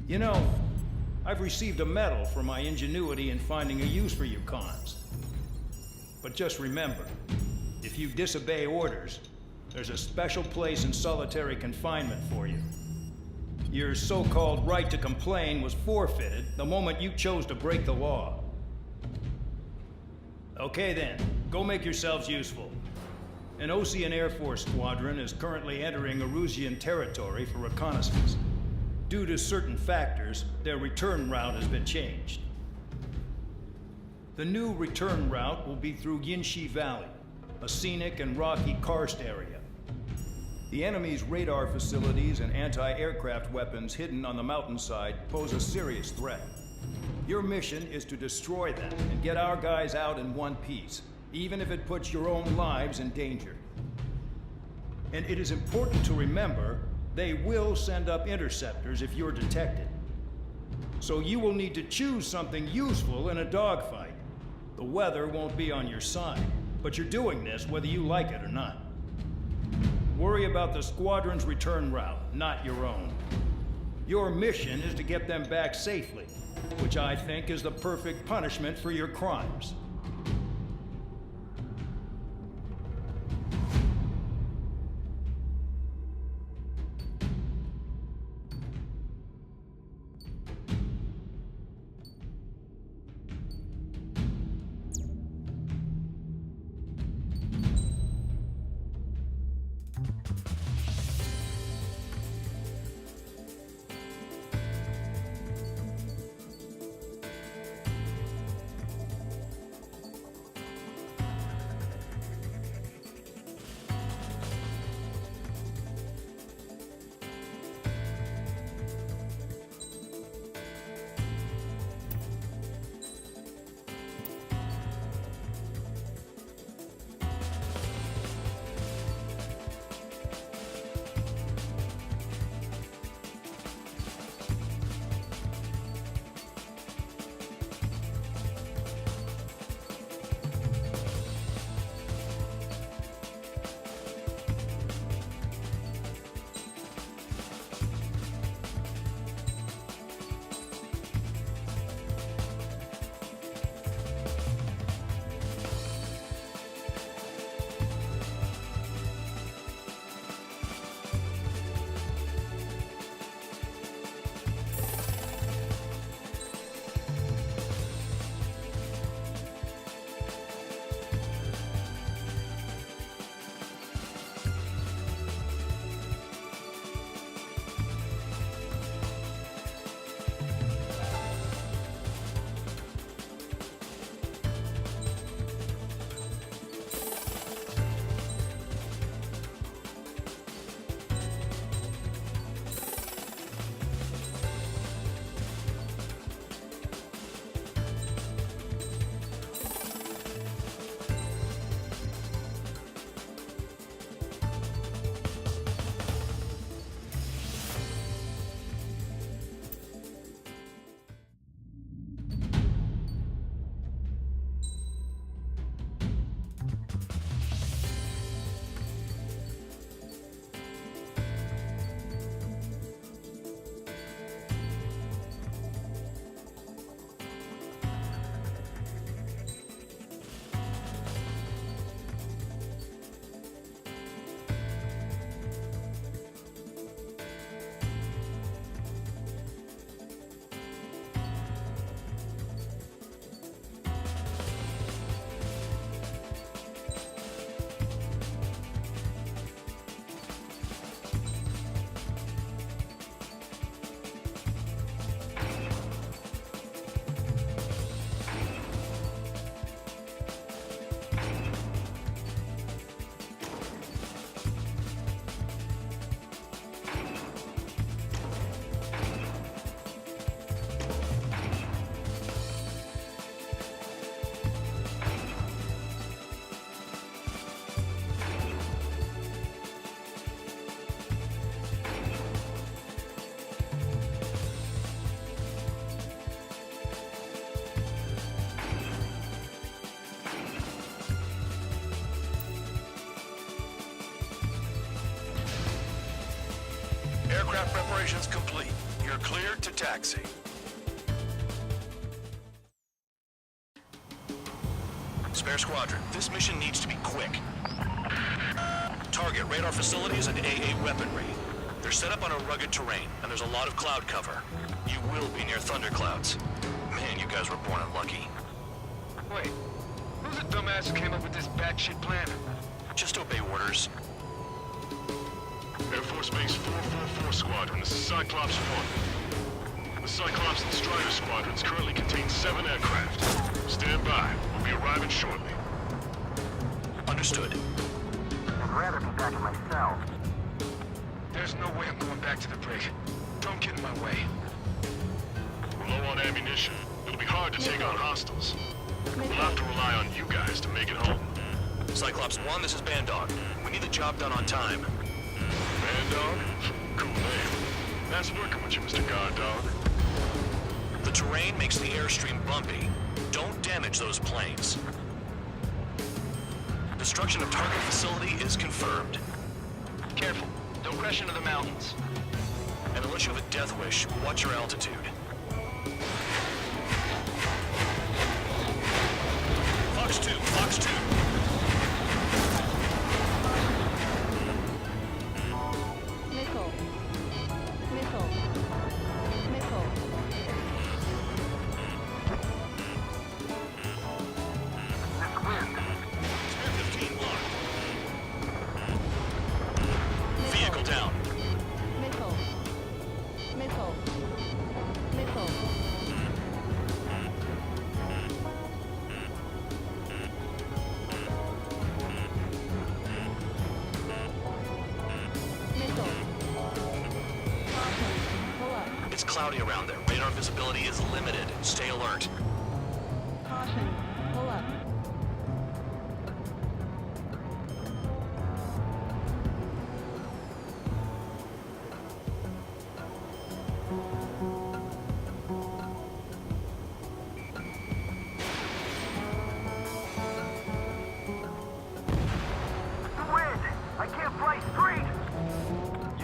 You know, I've received a medal for my ingenuity in finding a use for you cons. But just remember, if you disobey orders, there's a special place in solitary confinement for you. Your so-called right to complain was forfeited the moment you chose to break the law. Okay then, go make yourselves useful. An Osean Air Force squadron is currently entering Erusian territory for reconnaissance. Due to certain factors, their return route has been changed. The new return route will be through Yinshi Valley, a scenic and rocky karst area. The enemy's radar facilities and anti-aircraft weapons hidden on the mountainside pose a serious threat. Your mission is to destroy them and get our guys out in one piece, even if it puts your own lives in danger. And it is important to remember, they will send up interceptors if you're detected. So you will need to choose something useful in a dogfight. The weather won't be on your side, but you're doing this whether you like it or not. Worry about the squadron's return route, not your own. Your mission is to get them back safely, which I think is the perfect punishment for your crimes. Aircraft preparations complete. You're cleared to taxi. Spare Squadron, this mission needs to be quick. Target radar facilities and AA weaponry. They're set up on a rugged terrain, and there's a lot of cloud cover. You will be near thunderclouds. Man, you guys were born unlucky. Wait, who's the dumbass who came up with this batshit plan? Just obey orders. Air Force Base 444 Squadron, this is Cyclops 1. The Cyclops and Strider Squadrons currently contain 7 aircraft. Stand by. We'll be arriving shortly. Understood. I'd rather be back in my cell. There's no way I'm going back to the brig. Don't get in my way. We're low on ammunition. It'll be hard to take on hostiles. We'll have to rely on you guys to make it home. Cyclops 1, this is Bandog. We need the job done on time. Bandog? Cool name. Nice working with you, Mr. Guard Dog. The terrain makes the airstream bumpy. Don't damage those planes. Destruction of target facility is confirmed. Careful. Don't crash into the mountains. And unless you have a death wish, watch your altitude. Fox 2, Fox 2. Missile. Missile. Missile. This wind. Spare 15 locked. Vehicle down. Missile. Missile. Missile. Missile. Caution. Pull up. It's cloudy around there. Radar visibility is limited. Stay alert. Caution. Pull up. The wind! I can't fly straight!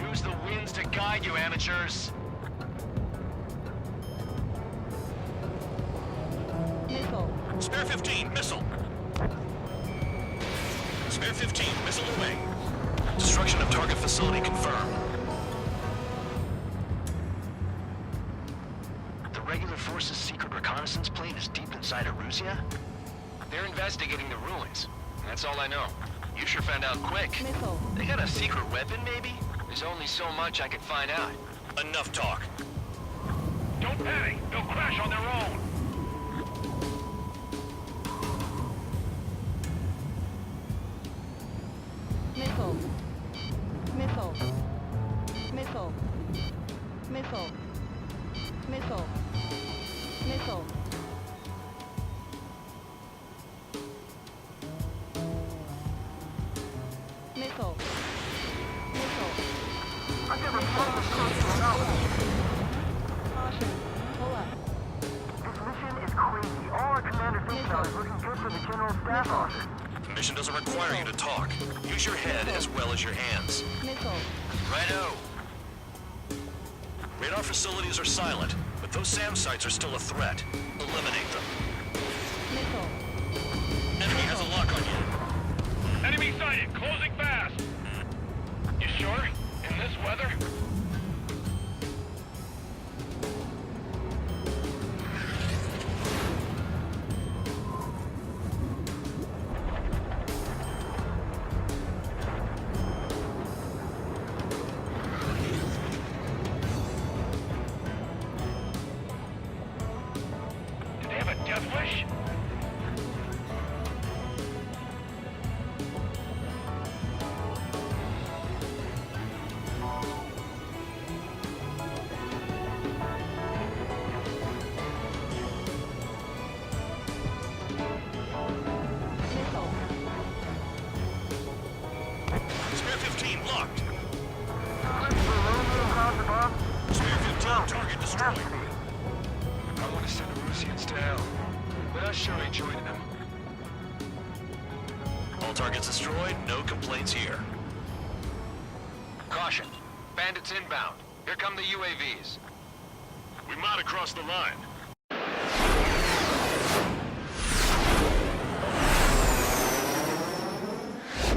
Use the winds to guide you, amateurs. Missile. Spare 15, missile. Spare 15, missile away. Destruction of target facility confirmed. The regular force's secret reconnaissance plane is deep inside Erusia? They're investigating the ruins. That's all I know. You sure found out quick. Missile. They got a secret weapon, maybe? There's only so much I can find out. Enough talk. Don't panic! They'll crash on their own! Missile. Missile. Missile. Missile. Missile. Missile. Missile. Missile. I've never flown this close to an outpost. Caution. Pull up. This mission is crazy. All our commander's intel is looking good for the General Staff Office. The mission doesn't require you to talk. Use your head as well as your hands. Missile. Righto. Radar facilities are silent, but those SAM sites are still a threat. Eliminate them. Missile. Enemy has a lock on you. Enemy sighted! Closing fast! You sure? In this weather? Did they have a death wish? Missile. Spare 15 locked. Listen for Romeo clouds above. Spare 15 target destroyed. I want to send the Rusians to hell, but I sure ain't joining them. All targets destroyed, no complaints here. Caution. Bandits inbound. Here come the UAVs. We might have crossed the line.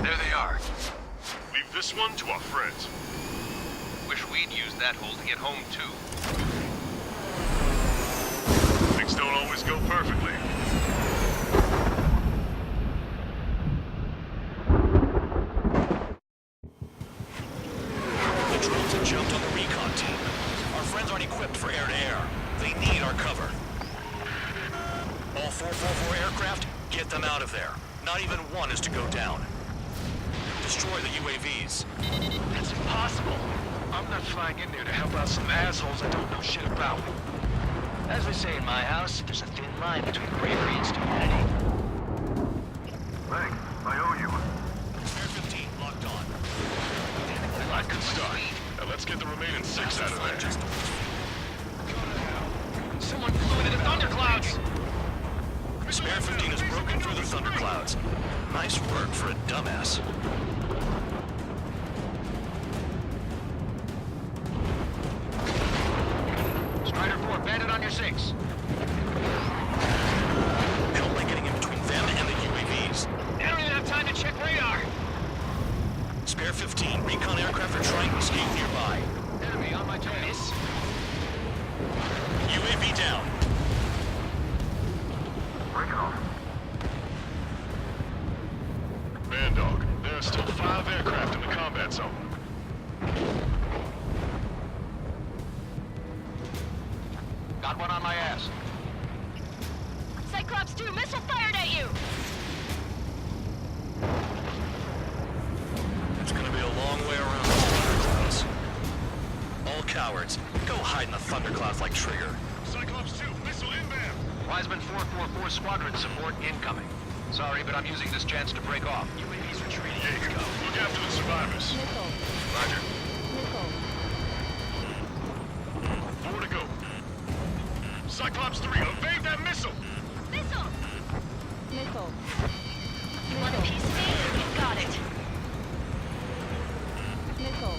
There they are. Leave this one to our friends. Wish we'd used that hole to get home, too. Things don't always go perfectly. The drones have jumped on the recon team. Our friends aren't equipped for air-to-air. They need our cover. All 444 aircraft, get them out of there. Not even one is to go down. Destroy the UAVs. That's impossible. I'm not flying in there to help out some assholes I don't know shit about. As they say in my house, there's a thin line between bravery and stupidity. Thanks. I owe you. Air 15 locked on. All right, good start. Now let's get the remaining 6 out of there. Just Someone flew into the thunderclouds! Spare 15 has broken through the thunderclouds. Nice work for a dumbass. Strider 4, bandit on your 6. Help by getting in between them and the UAVs. I don't even have time to check radar! Spare 15, recon aircraft are trying to escape nearby. Enemy on my tail. Miss? UAV down. Break it off. Bandog, there are still 5 aircraft in the combat zone. Got one on my ass. Cyclops 2, missile fired at you! It's gonna be a long way around the thunderclouds. All cowards, go hide in the thunderclouds like Trigger. Cyclops 2, missile inbound! Wiseman 444 squadron support incoming. Sorry, but I'm using this chance to break off. UAVs retreating. Yates, look after the survivors. Missile. Roger. Missile. 4 to go. Cyclops 3, evade that missile! Missile! Missile. You want a piece of me? You got it. Missile.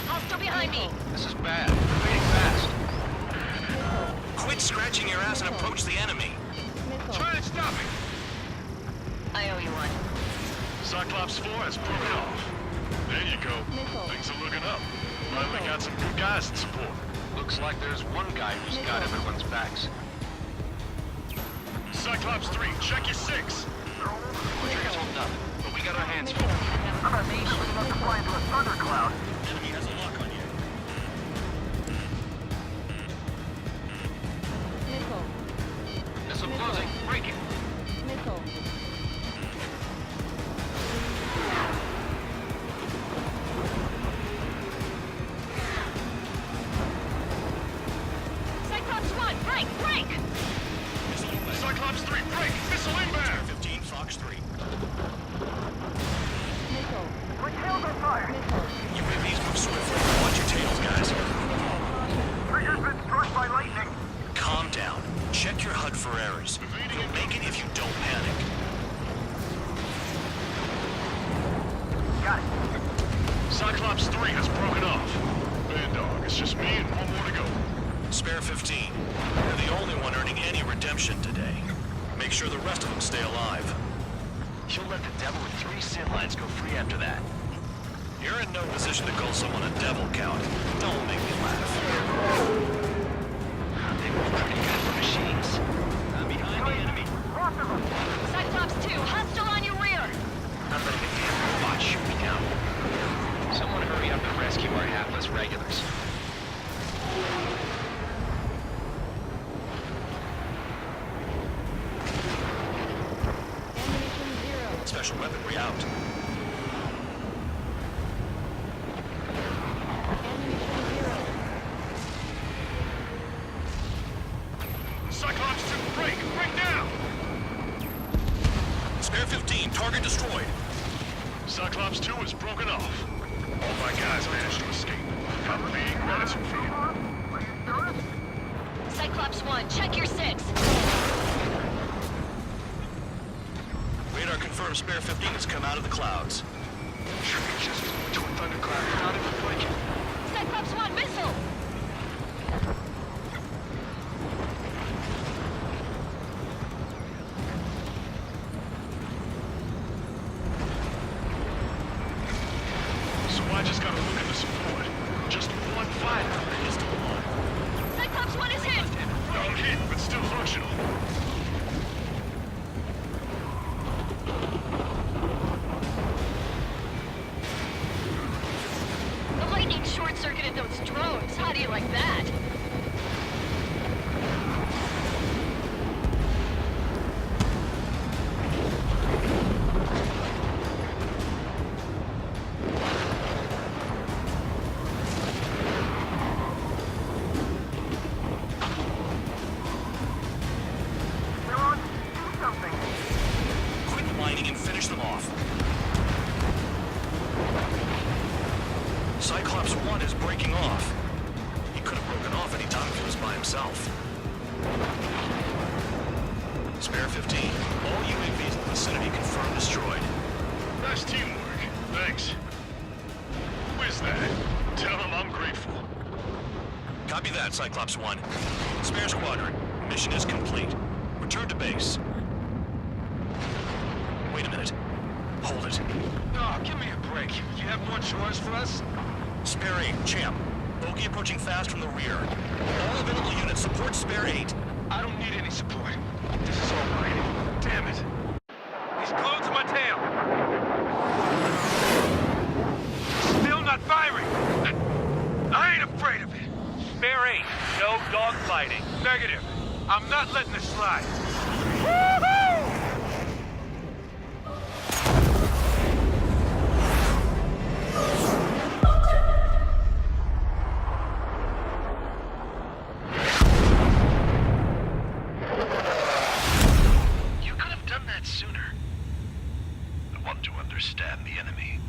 Hostile behind me. This is bad. Retreating fast. Quit scratching your ass and approach the enemy. Missile. Try to stop me! I owe you one. Cyclops 4 has broken off. There you go. Missile. Things are looking up. Finally got some good guys in support. Looks like there's one guy who's got everyone's backs. Cyclops 3, check your 6. Trigger's holding up, but we got our hands full. I'm not decent enough to fly into a thundercloud. Enemy has a lock on you. Missile. Missile closing. Break it. Missile. Cyclops 1, break, break! Missile away. Cyclops 3, break! Missile inbound! 15, Fox 3. Missile. My tails on fire. Missile. UAVs move swiftly. Watch your tails, guys. Trigger's been struck by lightning. Calm down. Check your HUD for errors. You'll make it if you don't panic. Got it. Cyclops 3 has broken off. Bandog, it's just me and one more to go. Spare 15. You're the only one earning any redemption today. Make sure the rest of them stay alive. You'll let the devil with 3 sin lines go free after that. You're in no position to call someone a devil, Count. Don't make me laugh. They move pretty good for machines. I'm behind the enemy. Lots of them. Cyclops 2, hostile on your rear! Not letting a damn robot shoot me down. Someone hurry up and rescue our hapless regulars. Ammunition 0. Special weaponry out. Ammunition 0. Cyclops 2, break! Break now! Spare 15, target destroyed. Cyclops 2 is broken off. All my guys managed to escape. I'm being medicine field. Are you sure? Cyclops 1, check your 6. Radar confirms Spare 15 has come out of the clouds. Just to a thundercloud, not even blinking. lining and finish them off. Cyclops 1 is breaking off. He could have broken off any time if he was by himself. Spare 15. All UAVs in the vicinity confirmed destroyed. Nice teamwork. Thanks. Who is that? Tell him I'm grateful. Copy that, Cyclops 1. Spare squadron. Mission is complete. Return to base. Wait a minute. Hold it. Oh, give me a break. You have more chores for us? Spare 8, Champ. Bogey approaching fast from the rear. All available units support Spare 8. I don't need any support. This is all mine. Damn it. He's glued to my tail. Still not firing. I ain't afraid of it. Spare 8, no dogfighting. Negative. I'm not letting this slide. Woohoo! You could have done that sooner. I want to understand the enemy.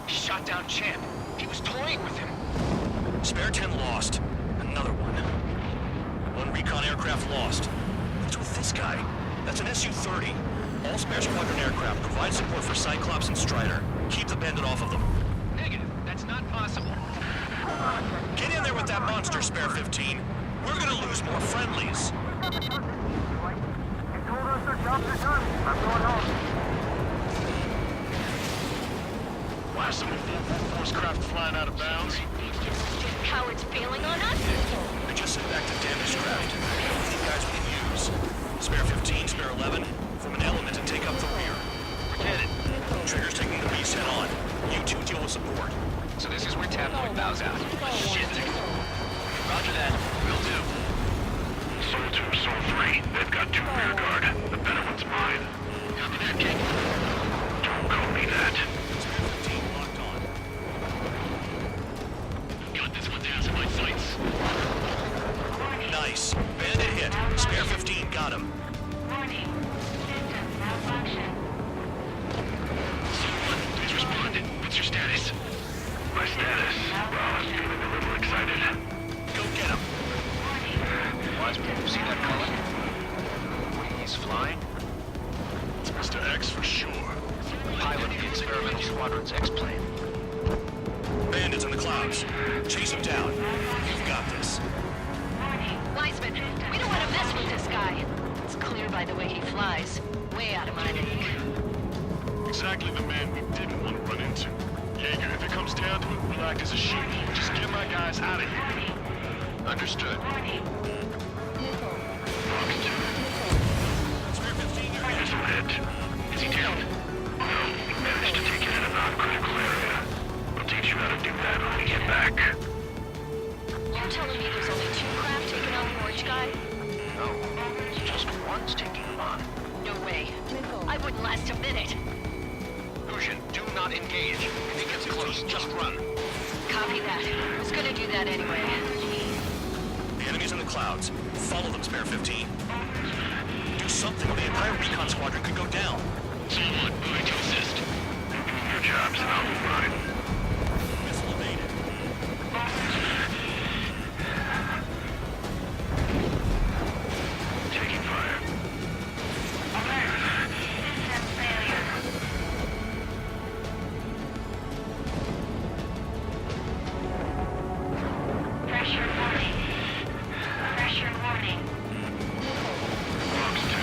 Shot down Champ. He was toying with him. Spare 10 lost. Another one. One recon aircraft lost. What's with this guy? That's an Su-30. All Spare Squadron aircraft provide support for Cyclops and Strider. Keep the bandit off of them. Negative. That's not possible. Get in there with that monster, Spare 15. We're gonna lose more friendlies. You told us their jobs are done. I'm going home. Why some 444's craft flying out of bounds? These cowards bailing on us? I just sent back the damaged craft. These guys we can use. Spare 15, Spare 11, form an element and take up the rear. Forget it. Trigger's taking the beast head on. You two deal with support. So this is where Tabloid bows out. Shit. Roger that. Will do. Soul 2, Soul 3. They've got 2 rear guard. The better one's mine. Copy that, King. Don't call me that. Spare 15 locked on. Got this one down to my sights. Nice. Bandit hit. Spare 15 got him. Warning. System malfunction. Someone, please respond. What's your status? My status? Well, I'm feeling a little excited. Go get him. Wise people see that color? The way he's flying? It's Mr. X for sure. Pilot the experimental squadron's X-plane. Bandits in the clouds. Chase him down. You've got this. Wiseman, we don't want to mess with this guy. It's clear by the way he flies. Way out of my league. Exactly the man we didn't want to run into. Jaeger, if it comes down to it, we'll act as a shield. Just get my guys out of here. Understood. Spare 15, you're There's no hit. Is he down? No, we managed to take it in a non-critical area. We'll teach you how to do that when we get back. You're telling me there's only 2 craft taking on the orange guy? No. Just one's taking him on. No way. Missile. I wouldn't last a minute. Fusion, do not engage. If he gets close, just run. Copy that. I was gonna do that anyway. The enemy's in the clouds. Follow them, Spare 15. Do something or the entire recon squadron could go down. Someone, moving to assist. Your job's and I'll move mine. Missile evaded. Taking fire. Pressure warning. Pressure warning. Box 2.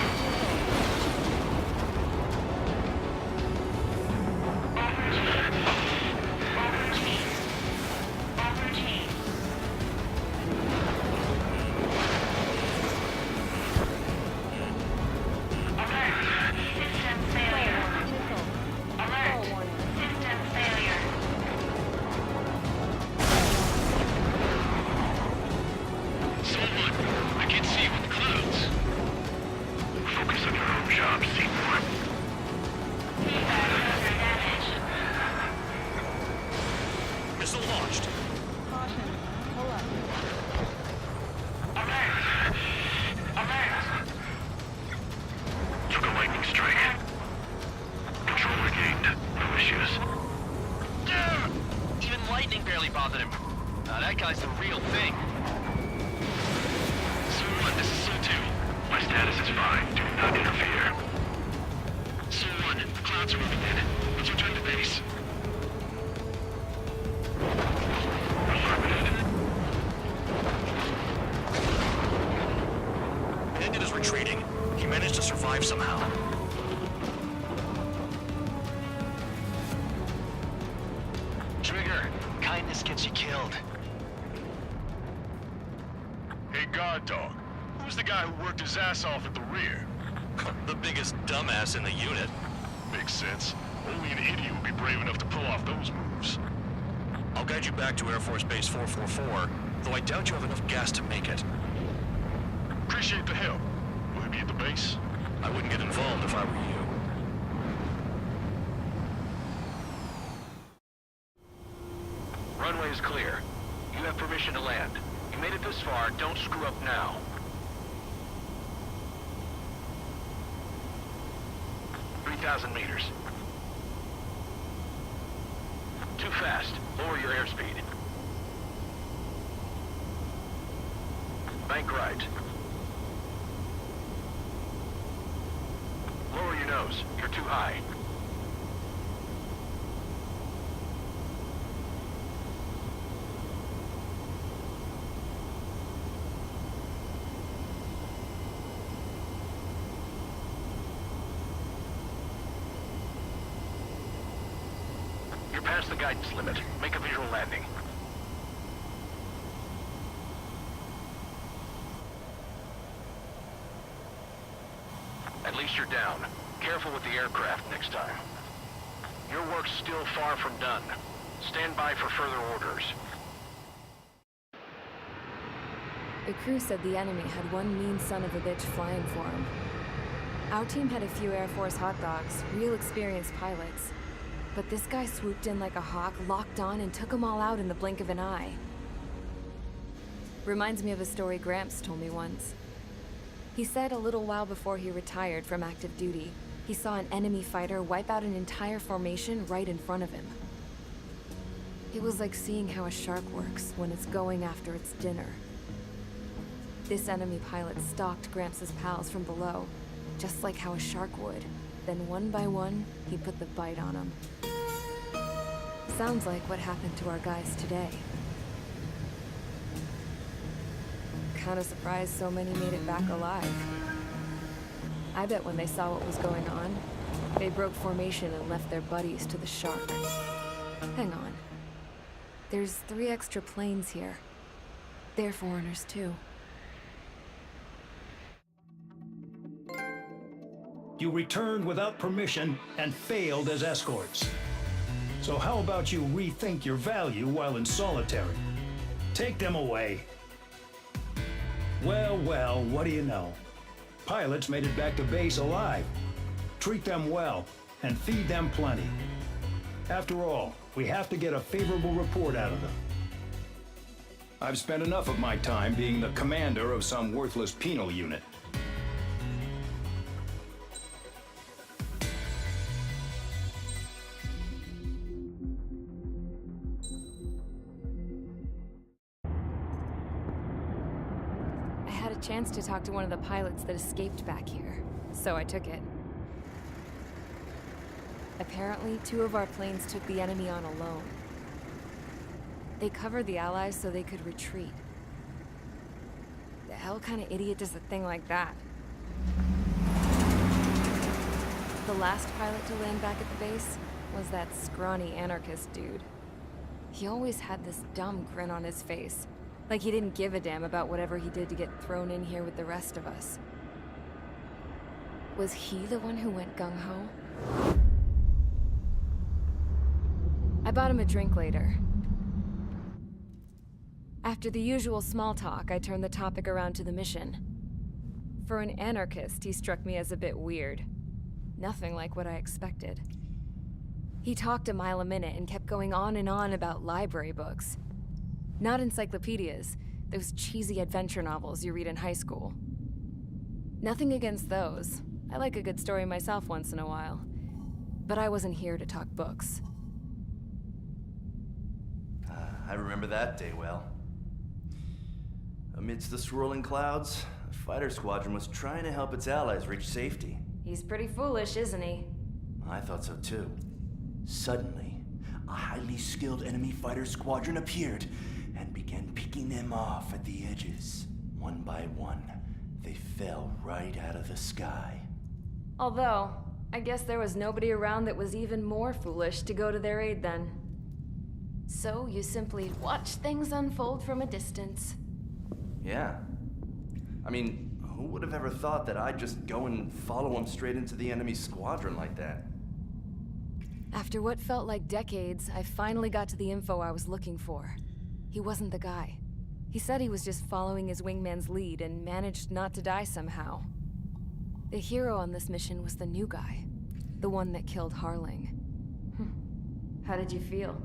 Someone, I can't see you in the clouds. Focus on your own job, Seymour. Missile launched. Caution. Pull up. guy's the real thing. Sol-1, this is Sol-2. My status is fine. Do not interfere. Sol-1, the clouds are moving in. Let's return to base. Affirmative. Bandit is retreating. He managed to survive somehow. Trigger, kindness gets you killed. Hey, guard dog. Who's the guy who worked his ass off at the rear? The biggest dumbass in the unit. Makes sense. Only an idiot would be brave enough to pull off those moves. I'll guide you back to Air Force Base 444, though I doubt you have enough gas to make it. Appreciate the help. Will he be at the base? I wouldn't get involved if I were you. Runway is clear. You have permission to land. You made it this far, don't screw up now. $3,000 meters. Too fast. Lower your airspeed. Bank right. Lower your nose. You're too high. You're past the guidance limit. Make a visual landing. At least you're down. Careful with the aircraft next time. Your work's still far from done. Stand by for further orders. The crew said the enemy had one mean son of a bitch flying for him. Our team had a few Air Force hot dogs, real experienced pilots. But this guy swooped in like a hawk, locked on, and took them all out in the blink of an eye. Reminds me of a story Gramps told me once. He said a little while before he retired from active duty, he saw an enemy fighter wipe out an entire formation right in front of him. It was like seeing how a shark works when it's going after its dinner. This enemy pilot stalked Gramps' pals from below, just like how a shark would. Then one by one, he put the bite on them. Sounds like what happened to our guys today. Kinda surprised so many made it back alive. I bet when they saw what was going on, they broke formation and left their buddies to the shark. Hang on. There's 3 extra planes here. They're foreigners too. You returned without permission and failed as escorts. So how about you rethink your value while in solitary? Take them away. Well, well, what do you know? Pilots made it back to base alive. Treat them well and feed them plenty. After all, we have to get a favorable report out of them. I've spent enough of my time being the commander of some worthless penal unit. I had a chance to talk to one of the pilots that escaped back here, so I took it. Apparently, 2 of our planes took the enemy on alone. They covered the Allies so they could retreat. The hell kind of idiot does a thing like that? The last pilot to land back at the base was that scrawny anarchist dude. He always had this dumb grin on his face, like he didn't give a damn about whatever he did to get thrown in here with the rest of us. Was he the one who went gung-ho? I bought him a drink later. After the usual small talk, I turned the topic around to the mission. For an anarchist, he struck me as a bit weird. Nothing like what I expected. He talked a mile a minute and kept going on and on about library books. Not encyclopedias, those cheesy adventure novels you read in high school. Nothing against those. I like a good story myself once in a while. But I wasn't here to talk books. I remember that day well. Amidst the swirling clouds, the fighter squadron was trying to help its allies reach safety. He's pretty foolish, isn't he? I thought so too. Suddenly, a highly skilled enemy fighter squadron appeared and began picking them off at the edges. One by one, they fell right out of the sky. Although, I guess there was nobody around that was even more foolish to go to their aid then. So you simply watch things unfold from a distance. Yeah. I mean, who would have ever thought that I'd just go and follow him straight into the enemy squadron like that? After what felt like decades, I finally got to the info I was looking for. He wasn't the guy. He said he was just following his wingman's lead and managed not to die somehow. The hero on this mission was the new guy. The one that killed Harling. How did you feel?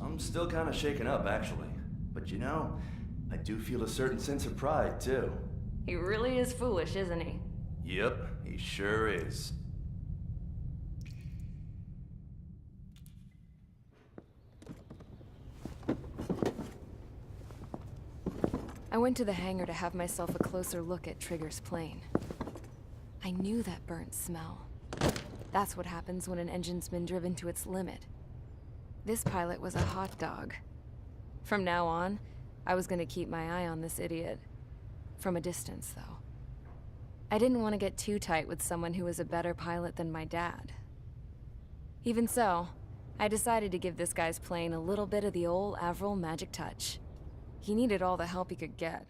I'm still kind of shaken up, actually. But you know, I do feel a certain sense of pride, too. He really is foolish, isn't he? Yep, he sure is. I went to the hangar to have myself a closer look at Trigger's plane. I knew that burnt smell. That's what happens when an engine's been driven to its limit. This pilot was a hot dog. From now on, I was gonna keep my eye on this idiot. From a distance, though. I didn't want to get too tight with someone who was a better pilot than my dad. Even so, I decided to give this guy's plane a little bit of the old Avril magic touch. He needed all the help he could get.